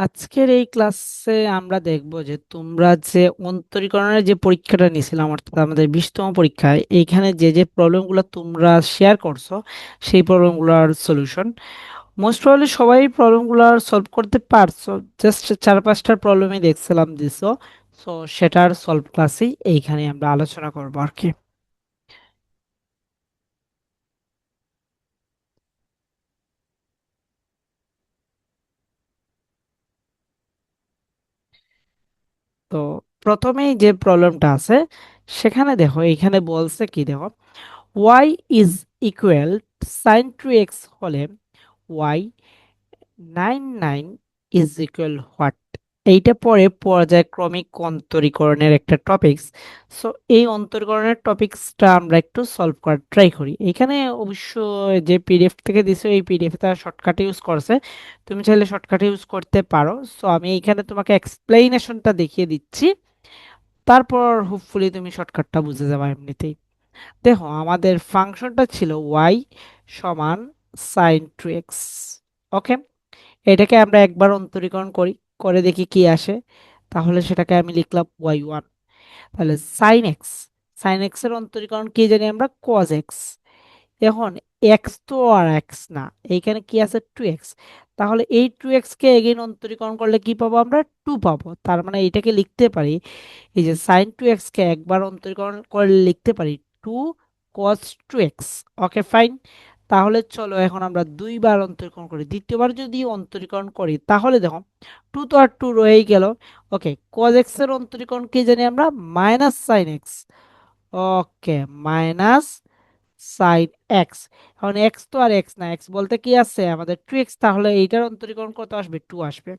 আজকের এই ক্লাসে আমরা দেখব যে তোমরা যে অন্তরীকরণের যে পরীক্ষাটা নিয়েছিলাম অর্থাৎ আমাদের 20তম পরীক্ষায় এইখানে যে যে প্রবলেমগুলো তোমরা শেয়ার করছো সেই প্রবলেমগুলোর সলিউশন মোস্ট প্রবাবলি সবাই প্রবলেমগুলো সলভ করতে পারছো। জাস্ট 4-5টা প্রবলেমই দেখছিলাম দিছো। সো সেটার সলভ ক্লাসেই এইখানে আমরা আলোচনা করবো আর কি। তো প্রথমেই যে প্রবলেমটা আছে সেখানে দেখো এইখানে বলছে কি দেখো, y is equal sine to x হলে y 99 ইজ ইকুয়াল হোয়াট। এইটা পরে পর্যায়ক্রমিক অন্তরীকরণের একটা টপিকস। সো এই অন্তরীকরণের টপিকসটা আমরা একটু সলভ করার ট্রাই করি। এখানে অবশ্য যে পিডিএফ থেকে দিছে এই পিডিএফ তারা শর্টকাট ইউজ করছে, তুমি চাইলে শর্টকাট ইউজ করতে পারো। সো আমি এইখানে তোমাকে এক্সপ্লেনেশনটা দেখিয়ে দিচ্ছি, তারপর হোপফুলি তুমি শর্টকাটটা বুঝে যাবে এমনিতেই। দেখো আমাদের ফাংশনটা ছিল y সমান সাইন টু এক্স। ওকে, এটাকে আমরা একবার অন্তরীকরণ করি, করে দেখি কি আসে। তাহলে সেটাকে আমি লিখলাম y1। তাহলে সাইন এক্স, সাইন এক্স এর অন্তরীকরণ কি জানি আমরা cos এক্স। এখন এক্স তো আর এক্স না, এইখানে কি আছে 2x। তাহলে এই 2x কে এগেইন অন্তরীকরণ করলে কি পাবো আমরা 2 পাবো। তার মানে এটাকে লিখতে পারি, এই যে সাইন 2x কে একবার অন্তরীকরণ করলে লিখতে পারি 2 cos 2x। Okay fine. তাহলে চলো এখন আমরা দুইবার অন্তরীকরণ করি, দ্বিতীয়বার যদি অন্তরীকরণ করি তাহলে দেখো 2 তো আর 2 রয়েই গেল। ওকে, cos x এর অন্তরীকরণ কি জানি আমরা মাইনাস সাইন এক্স। ওকে, মাইনাস সাইন এক্স। এখন এক্স তো আর এক্স না, এক্স বলতে কি আছে আমাদের 2x, তাহলে এইটার অন্তরীকরণ কত আসবে 2 আসবে।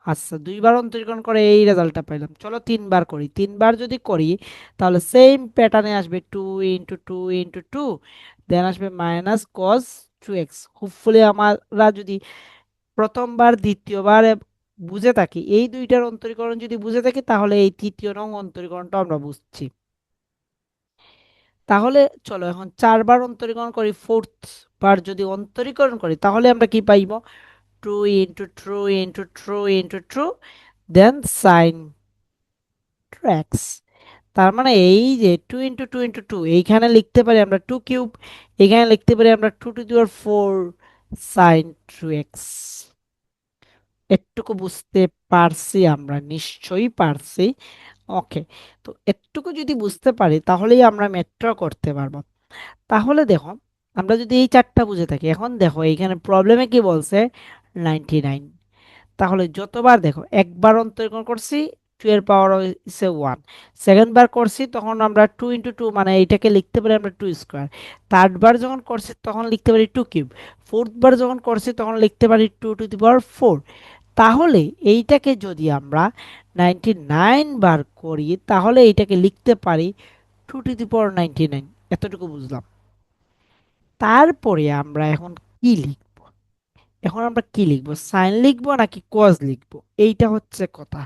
আচ্ছা, দুইবার অন্তরীকরণ করে এই রেজাল্টটা পাইলাম, চলো তিনবার করি। তিনবার যদি করি তাহলে সেম প্যাটার্নে আসবে 2 × 2 × 2, দেন আসবে মাইনাস কস 2x। হোপফুলি আমরা যদি প্রথমবার দ্বিতীয়বার বুঝে থাকি, এই দুইটার অন্তরীকরণ যদি বুঝে থাকি তাহলে এই তৃতীয় নং অন্তরীকরণটা আমরা বুঝছি। তাহলে চলো এখন চারবার অন্তরীকরণ করি, ফোর্থ বার যদি অন্তরীকরণ করি তাহলে আমরা কি পাইব, 2 × 2 × 2 × 2, দেন সাইন এক্স। তার মানে এই যে 2 × 2 × 2 এইখানে লিখতে পারি আমরা 2 কিউব, এখানে লিখতে পারি আমরা 2 to the power 4 sign 2x। এটুকু বুঝতে পারছি আমরা, নিশ্চয়ই পারছি। ওকে, তো এটুকু যদি বুঝতে পারি তাহলেই আমরা ম্যাথটা করতে পারবো। তাহলে দেখো আমরা যদি এই চারটা বুঝে থাকি, এখন দেখো এইখানে প্রবলেমে কি বলছে 99। তাহলে যতবার দেখো একবার অন্তরীকরণ করছি 2 এর পাওয়ার হচ্ছে 1, সেকেন্ড বার করছি তখন আমরা 2 × 2 মানে এইটাকে লিখতে পারি আমরা 2 স্কোয়ার। থার্ড বার যখন করছি তখন লিখতে পারি 2 কিউব। ফোর্থ বার যখন করছি তখন লিখতে পারি 2 টু দি পাওয়ার 4। তাহলে এইটাকে যদি আমরা 99 বার করি তাহলে এইটাকে লিখতে পারি 2 টু দি পাওয়ার 99। এতটুকু বুঝলাম। তারপরে আমরা এখন কি লিখব, এখন আমরা কি লিখবো, সাইন লিখবো নাকি কজ লিখবো, এইটা হচ্ছে কথা।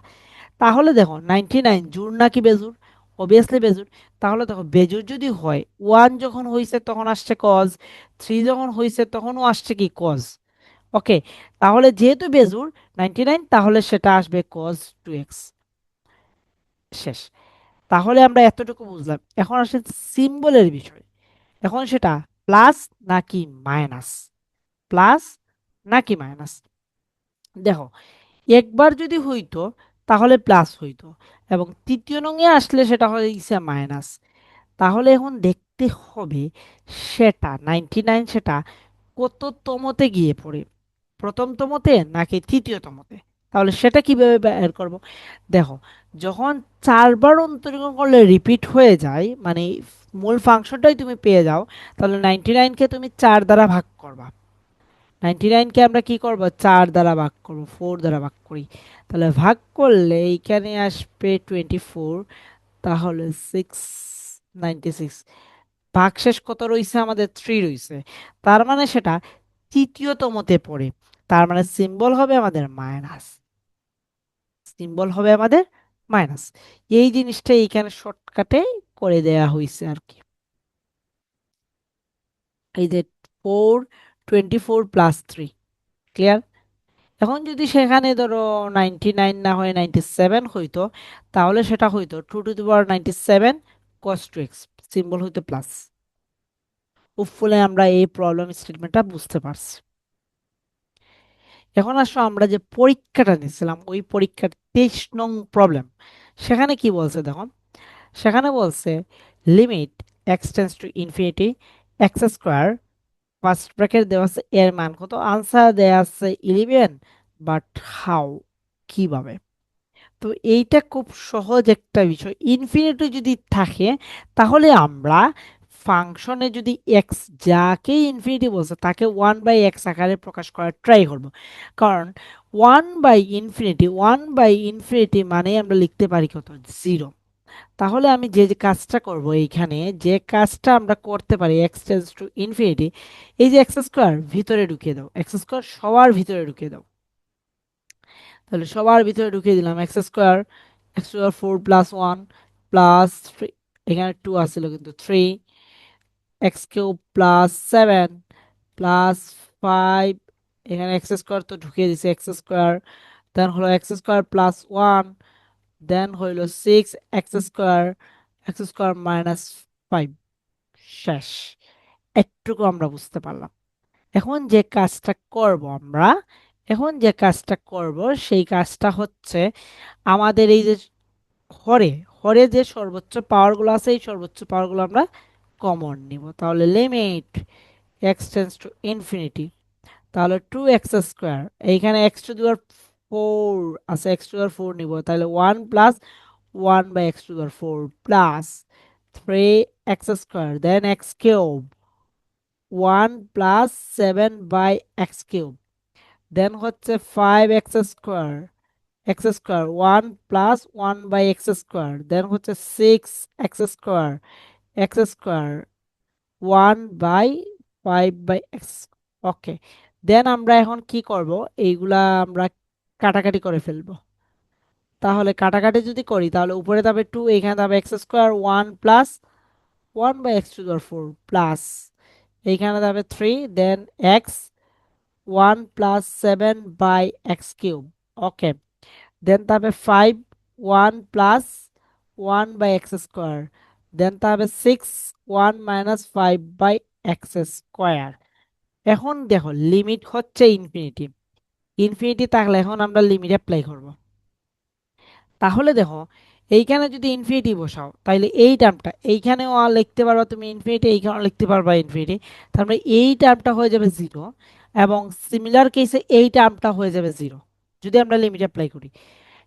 তাহলে দেখো 99 জোড় নাকি বেজোড়, অবভিয়াসলি বেজোড়। তাহলে দেখো বেজোড় যদি হয় 1 যখন হয়েছে তখন আসছে কজ, 3 যখন হয়েছে তখনও আসছে কি কজ। ওকে, তাহলে যেহেতু বেজোড় 99 তাহলে সেটা আসবে কজ 2x। শেষ। তাহলে আমরা এতটুকু বুঝলাম, এখন আসে সিম্বলের বিষয়। এখন সেটা প্লাস নাকি মাইনাস, প্লাস নাকি মাইনাস। দেখো একবার যদি হইতো তাহলে প্লাস হইতো, এবং তৃতীয় নঙে আসলে সেটা হয়েছে মাইনাস। তাহলে এখন দেখতে হবে সেটা 99 সেটা কততমতে গিয়ে পড়ে, প্রথমতমতে নাকি তৃতীয়তমতে। তাহলে সেটা কিভাবে বের করব, দেখো যখন চারবার অন্তরীকরণ করলে রিপিট হয়ে যায় মানে মূল ফাংশনটাই তুমি পেয়ে যাও, তাহলে 99কে তুমি 4 দ্বারা ভাগ করবা। 99কে আমরা কি করব, 4 দ্বারা ভাগ করব, 4 দ্বারা ভাগ করি। তাহলে ভাগ করলে এইখানে আসবে 24, তাহলে 696। ভাগশেষ কত রইছে আমাদের 3 রইছে। তার মানে সেটা তৃতীয়তমতে পড়ে, তার মানে সিম্বল হবে আমাদের মাইনাস, সিম্বল হবে আমাদের মাইনাস। এই জিনিসটা এইখানে শর্টকাটে করে দেয়া হয়েছে আর কি। এই যে 4, 24 + 3, ক্লিয়ার। এখন যদি সেখানে ধরো 99 না হয়ে 97 হইতো, তাহলে সেটা হইতো 2 to the power 97 cos 2x, symbol হইতো প্লাস। হোপফুলি আমরা এই প্রবলেম স্টেটমেন্টটা বুঝতে পারছি। এখন আসো আমরা যে পরীক্ষাটা নিয়েছিলাম ওই পরীক্ষার 23 নং প্রবলেম, সেখানে কি বলছে দেখো। সেখানে বলছে limit x tends to infinity x square, first bracket দেওয়া আছে এর মান কত, আনসার দেওয়া আছে 11, বাট হাউ, কিভাবে। তো এইটা খুব সহজ একটা বিষয়, ইনফিনিটি যদি থাকে তাহলে আমরা ফাংশনে যদি এক্স, যাকে ইনফিনিটি বলছে তাকে 1/x আকারে প্রকাশ করার ট্রাই করব। কারণ 1/ইনফিনিটি মানে আমরা লিখতে পারি কত, 0। তাহলে আমি যে যে কাজটা করব, এইখানে যে কাজটা আমরা করতে পারি এক্স টেন্স টু ইনফিনিটি, এই যে এক্স স্কোয়ার ভিতরে ঢুকিয়ে দাও, এক্স স্কোয়ার সবার ভিতরে ঢুকিয়ে দাও। তাহলে সবার ভিতরে ঢুকিয়ে দিলাম x square, x to 4 + 1 plus 3, এখানে 2 আসছিল কিন্তু 3, x³ + 7 প্লাস 5, এখানে এক্স স্কোয়ার তো ঢুকিয়ে দিছে এক্স স্কোয়ার, দেন হলো x² + 1, দেন হইল 6 x² x² - 5, শেষ। এটুকু আমরা বুঝতে পারলাম। এখন যে কাজটা করব আমরা, এখন যে কাজটা করব সেই কাজটা হচ্ছে আমাদের এই যে হরে, হরে যে সর্বোচ্চ পাওয়ারগুলো আছে এই সর্বোচ্চ পাওয়ারগুলো আমরা কমন নিব। তাহলে limit x tends to infinity, তাহলে 2x², এইখানে x⁴ আছে, x⁴ নিব, তাহলে 1 + 1/x⁴ প্লাস 3x², দেন x³, 1 + 7/x³, দেন হচ্ছে 5x², x², 1 + 1/x², দেন হচ্ছে 6x², x², 1/5/x। ওকে, দেন আমরা এখন কি করব, এইগুলা আমরা কাটাকাটি করে ফেলবো। তাহলে কাটাকাটি যদি করি তাহলে উপরে যাবে 2, এখানে যাবে x², 1 + 1/x⁴ প্লাস এইখানে যাবে 3, দেন x, 1 + 7/x³। ওকে, দেন যাবে 5, 1 + 1/x², দেন যাবে 6, 1 - 5/x²। এখন দেখো লিমিট হচ্ছে ইনফিনিটি, ইনফিনিটি থাকলে এখন আমরা লিমিট অ্যাপ্লাই করব। তাহলে দেখো এইখানে যদি ইনফিনিটি বসাও তাহলে এই টার্মটা এইখানেও লিখতে পারবা তুমি ইনফিনিটি, এইখানেও লিখতে পারবা ইনফিনিটি, তার মানে এই টার্মটা হয়ে যাবে 0, এবং সিমিলার কেসে এই টার্মটা হয়ে যাবে 0 যদি আমরা লিমিট অ্যাপ্লাই করি।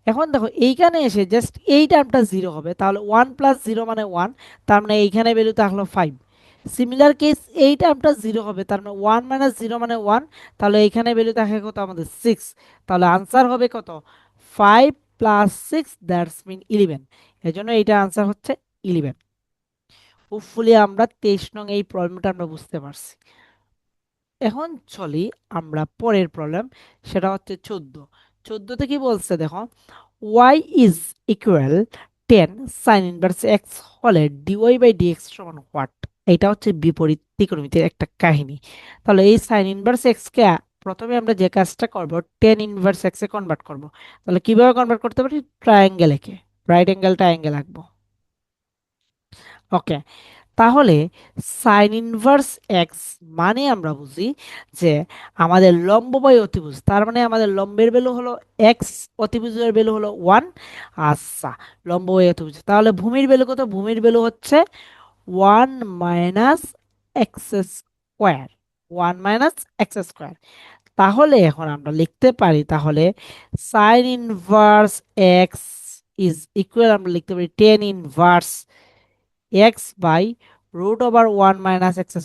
এখন দেখো এইখানে এসে জাস্ট এই টার্মটা 0 হবে, তাহলে 1 + 0 মানে 1, তার মানে এইখানে ভ্যালু থাকলো 5। সিমিলার কেস এই টার্মটা 0 হবে, তার মানে 1 - 0 মানে 1, তাহলে এইখানে ভ্যালু থাকে কত আমাদের 6। তাহলে আনসার হবে কত, 5 + 6, দ্যাটস মিন 11। এজন্য এইটা আনসার হচ্ছে 11। হোপফুলি আমরা 23 নং এই প্রবলেমটা আমরা বুঝতে পারছি। এখন চলি আমরা পরের প্রবলেম, সেটা হচ্ছে 14। 14তে কি বলছে দেখো, y is equal 10 sin inverse x হলে dy/dx সমান হোয়াট। এটা হচ্ছে বিপরীত ত্রিকোণমিতির একটা কাহিনী। তাহলে এই sin inverse x কে প্রথমে আমরা যে কাজটা করব, tan inverse x এ কনভার্ট করব। তাহলে কিভাবে কনভার্ট করতে পারি, ট্রায়াঙ্গেল এঁকে, রাইট অ্যাঙ্গেল ট্রায়াঙ্গেল আঁকবো। ওকে, তাহলে সাইন ইনভার্স এক্স মানে আমরা বুঝি যে আমাদের লম্ব বাই অতিভুজ, তার মানে আমাদের লম্বের ভ্যালু হলো এক্স, অতিভুজের ভ্যালু হলো 1। আচ্ছা, লম্ব বাই অতিভুজ, তাহলে ভূমির ভ্যালু কত, ভূমির ভ্যালু হচ্ছে 1 - x², 1 - x²। তাহলে এখন আমরা লিখতে পারি, তাহলে sign inverse x is equal, আমরা লিখতে পারি ten inverse x by √1 - x²।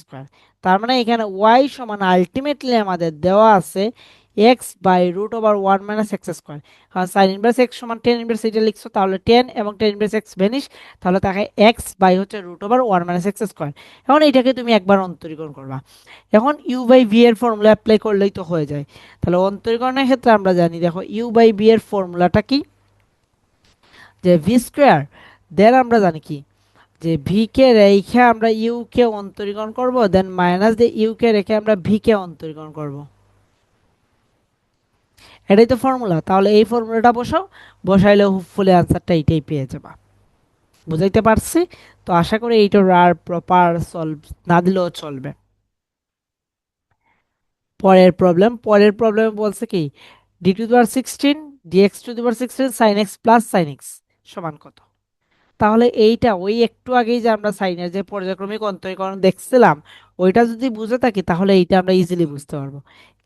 তার মানে এখানে y সমান আলটিমেটলি আমাদের দেওয়া আছে এক্স বাই √1 - x²। কারণ সাইন ইনভার্স এক্স সমান টেন ইনভার্স, এটা লিখছো, তাহলে 10 এবং টেন ইনভার্স এক্স ভ্যানিশ, তাহলে তাকে এক্স বাই হচ্ছে √1 - x²। এখন এইটাকে তুমি একবার অন্তরীকরণ করবা। এখন u/v এর ফর্মুলা অ্যাপ্লাই করলেই তো হয়ে যায়। তাহলে অন্তরীকরণের ক্ষেত্রে আমরা জানি, দেখো u/v এর ফর্মুলাটা কি, যে v², দেন আমরা জানি কি, যে ভি কে রেখে আমরা ইউ কে অন্তরীকরণ করব, দেন মাইনাস দিয়ে ইউ কে রেখে আমরা ভি কে অন্তরীকরণ করব। এটাই তো ফর্মুলা, তাহলে এই ফর্মুলাটা বসাও, বসাইলে হোপফুলি আনসারটা এইটাই পেয়ে যাবা। বুঝাইতে পারছি? তো আশা করি এইটার আর প্রপার সলভ না দিলেও চলবে। পরের প্রবলেম বলছে কি, d⁻16 dx⁻16 sin x plus sin x সমান কত? তাহলে এইটা ওই একটু আগেই যে আমরা সাইনের যে পর্যায়ক্রমিক অন্তরীকরণ দেখছিলাম, ওইটা যদি বুঝে থাকি তাহলে এইটা আমরা ইজিলি বুঝতে পারবো।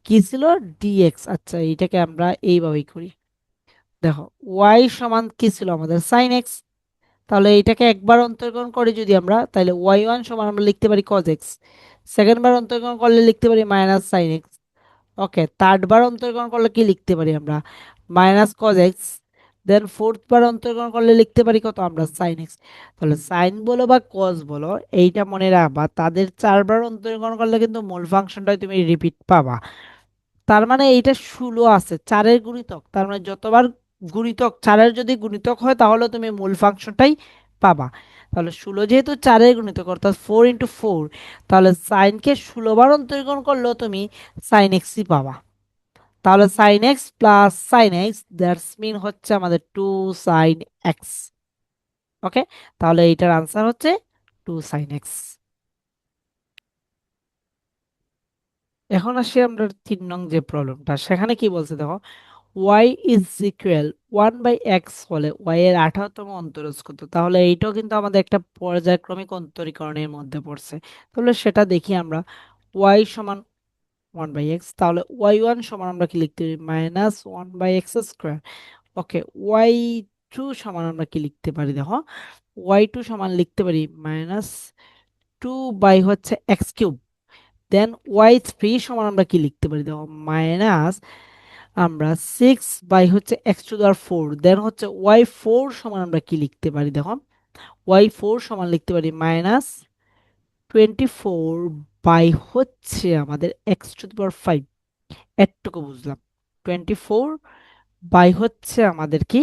কি ছিল? ডিএক্স। আচ্ছা, এইটাকে আমরা এইভাবেই করি। দেখো, ওয়াই সমান কি ছিল আমাদের? Sine x. তাহলে এইটাকে একবার অন্তর্করণ করে যদি আমরা, তাহলে ওয়াই ওয়ান সমান আমরা লিখতে পারি কজ এক্স। সেকেন্ড বার অন্তর্করণ করলে লিখতে পারি minus sine x. Okay, third বার অন্তর্করণ করলে কি লিখতে পারি আমরা? Minus cos x. Then fourth বার অন্তর্করণ করলে লিখতে পারি কত আমরা? Sign x. তাহলে সাইন বলো বা কজ বলো, এইটা মনে রাখবা, তাদের চারবার অন্তর্করণ করলে কিন্তু মূল ফাংশনটাই তুমি রিপিট পাবা। তার মানে এইটা 16 আছে, চারের গুণিতক, তার মানে যতবার গুণিতক, চারের যদি গুণিতক হয় তাহলে তুমি মূল ফাংশনটাই পাবা। তাহলে 16 যেহেতু চারের গুণিতক অর্থাৎ 4 × 4, তাহলে সাইনকে 16 বার অন্তরীকরণ করলেও তুমি সাইন এক্সই পাবা। তাহলে sine x plus sine x that's mean হচ্ছে আমাদের 2 sin x। ওকে, তাহলে এইটার আনসার হচ্ছে 2 sin x। এখন আসি আমরা 3 নং যে প্রবলেমটা, সেখানে কি বলছে দেখো, ওয়াই ইজ ইকুয়াল 1/x হলে ওয়াই এর 18তম অন্তরজ কত? তাহলে এইটাও কিন্তু আমাদের একটা পর্যায়ক্রমিক অন্তরীকরণের মধ্যে পড়ছে। তাহলে সেটা দেখি আমরা। ওয়াই সমান 1/x, তাহলে ওয়াই ওয়ান সমান আমরা কি লিখতে পারি? Minus 1/x²। ওকে, ওয়াই টু সমান আমরা কি লিখতে পারি দেখো, ওয়াই টু সমান লিখতে পারি মাইনাস 2/x³ দেন ওয়াই থ্রি সমান আমরা কি লিখতে পারি দেখো, মাইনাস আমরা 6/x⁴, দেন হচ্ছে ওয়াই ফোর সমান আমরা কি লিখতে পারি দেখো, ওয়াই ফোর সমান লিখতে পারি মাইনাস 24/হচ্ছে আমাদের x⁵। এটুকু বুঝলাম। 24/হচ্ছে আমাদের কি?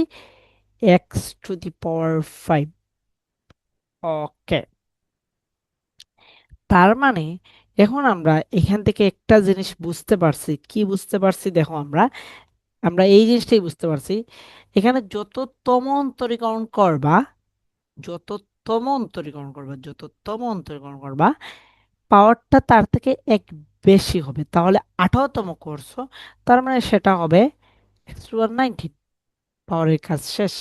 x⁵। ওকে, তার মানে এখন আমরা এখান থেকে একটা জিনিস বুঝতে পারছি। কি বুঝতে পারছি দেখো, আমরা আমরা এই জিনিসটাই বুঝতে পারছি, এখানে যততম অন্তরীকরণ করবা পাওয়ারটা তার থেকে এক বেশি হবে। তাহলে 18তম করছো, তার মানে সেটা হবে x⁻19। পাওয়ারের কাজ শেষ।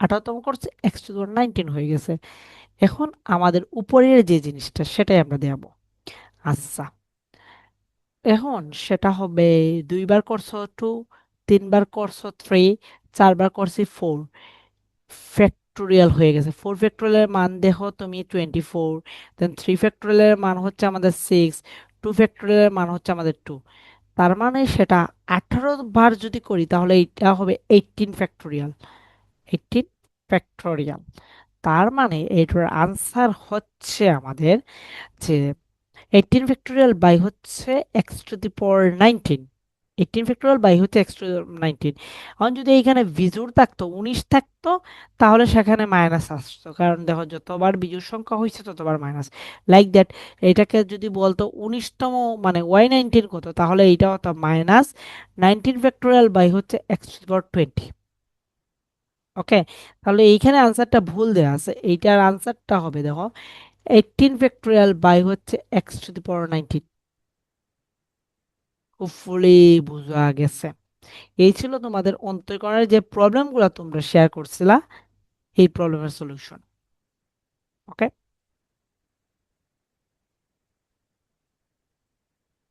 18তম করছে, x⁻19 হয়ে গেছে। এখন আমাদের উপরের যে জিনিসটা সেটাই আমরা দেব। আচ্ছা, এখন সেটা হবে, দুইবার করছো 2, তিনবার করছো 3, চারবার করছি 4, ফ্যাক্টোরিয়াল হয়ে গেছে। 4 ফ্যাক্টোরিয়ালের মান দেখো তুমি 24, দেন 3 ফ্যাক্টোরিয়ালের মান হচ্ছে আমাদের 6, 2 ফ্যাক্টোরিয়ালের মান হচ্ছে আমাদের 2। তার মানে সেটা 18 বার যদি করি তাহলে এটা হবে 18 ফ্যাক্টোরিয়াল। 18 ফ্যাক্টোরিয়াল। তার মানে এটার আনসার হচ্ছে আমাদের যে 18 ফ্যাক্টোরিয়াল বাই হচ্ছে x⁻19। 18 ফ্যাক্টোরিয়াল বাই হচ্ছে x⁻19। এখন যদি এইখানে বিজোড় থাকতো, 19 থাকতো, তাহলে সেখানে মাইনাস আসতো, কারণ দেখো যতবার বিজোড় সংখ্যা হয়েছে ততবার মাইনাস। লাইক দ্যাট, এটাকে যদি বলতো 19তম মানে y19 কত, তাহলে এইটা হতো মাইনাস 19 ফ্যাক্টোরিয়াল বাই হচ্ছে x⁻20। ওকে, তাহলে এইখানে আনসারটা ভুল দেওয়া আছে, এইটার আনসারটা হবে দেখো 18 ফ্যাক্টোরিয়াল বাই হচ্ছে x⁻19। হোপফুলি বোঝা গেছে। এই ছিল তোমাদের অন্তরীকরণের যে প্রবলেমগুলো তোমরা শেয়ার করছিলা, এই প্রবলেমের সলিউশন। ওকে।